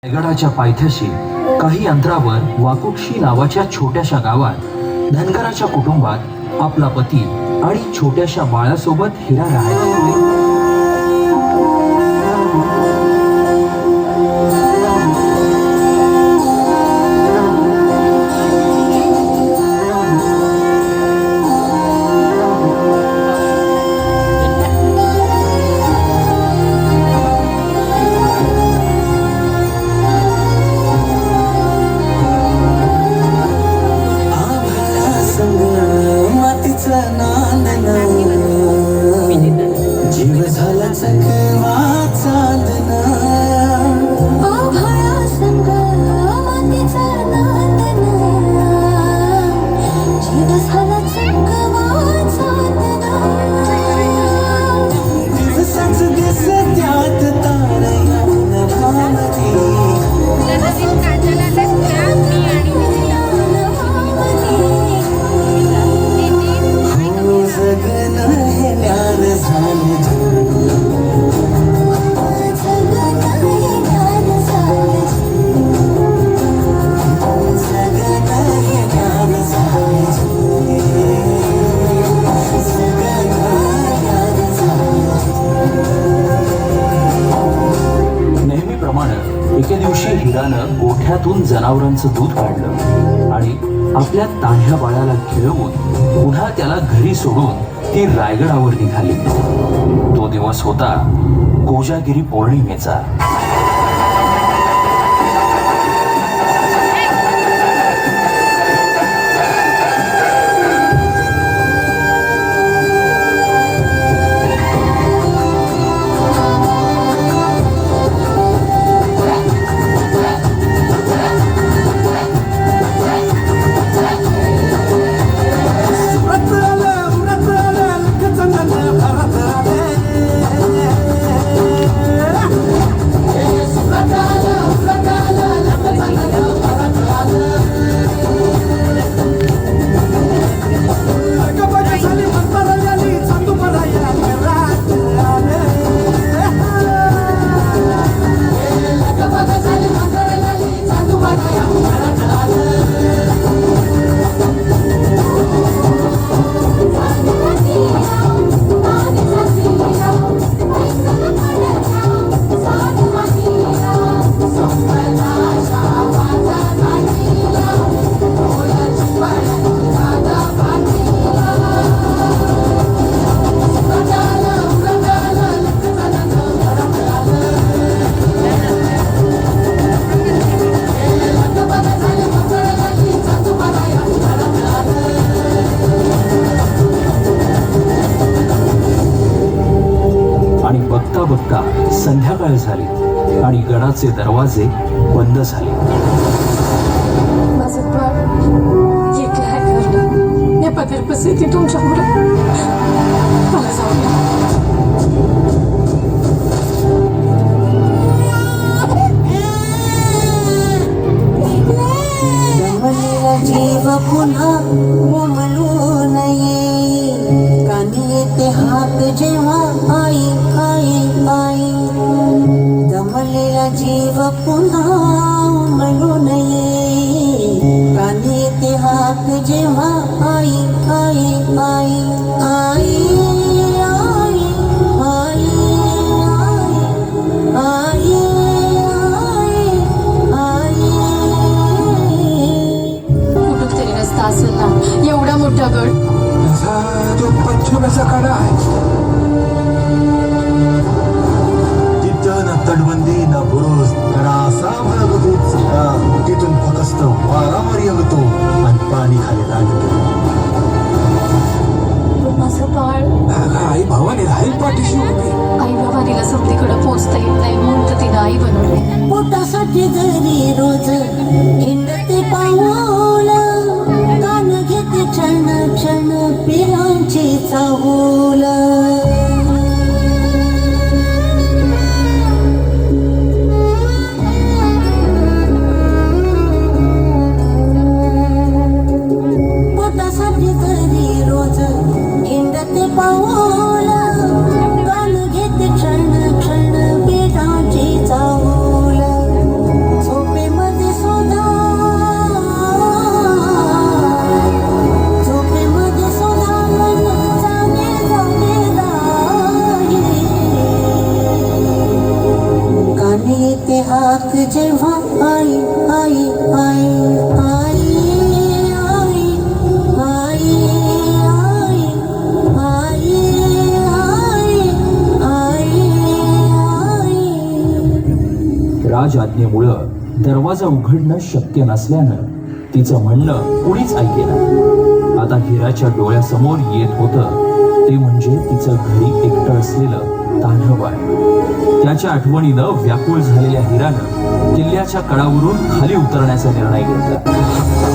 रायगडाच्या पायथ्याशी काही अंतरावर वाकुक्षी नावाच्या छोट्याशा गावात धनगराच्या कुटुंबात आपला पती आणि छोट्याशा बाळासोबत हिरा राहायला होते. जीव झाला चकवा चांदना आभाळा संग मातीचा नांदना जीव झाला चकवा चांदना दिवसाच दिस त्यात तारया नभामती जगन हे न्यान झालं एके दिवशी हिरानं गोठ्यातून जनावरांचं दूध काढलं आणि आपल्या तान्ह्या बाळाला खेळवून पुन्हा त्याला घरी सोडून ती रायगडावर निघाली. तो दिवस होता कोजागिरी पौर्णिमेचा. आणि बघता बघता संध्याकाळ झाली आणि गडाचे दरवाजे बंद झाले. माझं बाळ एकलं आहे घरला या पदर पसरती तुमच्यामुळे मला जाऊ दमलेला जीव पुन्हा उमलून येई कानी येते हाक जेव्हा आई आई आई दमलेला जीव पुन्हा उमलून येई कानी येते हाक जेव्हा आई आई आई आई आई आई आई कुठं तरी रस्ता असेल ना एवढा मोठा गड तो पश्चिमेचा कडा आहे. तिथं ना तटबंदी ना बुरुज ना असा भाग होता. तिथून फक्त वारावर येतो आणि पाणी खाली लागतं. माझं बाळ आई भावाने राहील पाठीशी उभी. आई बाबानीला समधीकडे पोचता येत नाही म्हणून तर तिनं आई बनवली. पोटासाठी जरी रोज हिंडते पाऊल कान घेते क्षण क्षण पिलांची चाहूल पोटासाठी जरी रोज हिंडते पाऊल कान घेते क्षण क्षण पिलांची चाहूल हाक जेव्हा आई आई आई आई आई आई आई आई आई आई राज आज्ञेमुळं दरवाजा उघडणं शक्य नसल्यानं तिचं म्हणणं कुणीच ऐकेना. आता हिराच्या डोळ्यासमोर येत होतं ते म्हणजे तिचं घरी एकटं असलेलं तान्हं बाळ. त्याच्या आठवणीनं व्याकुळ झालेल्या हिरानं किल्ल्याच्या कडावरून खाली उतरण्याचा निर्णय घेतला.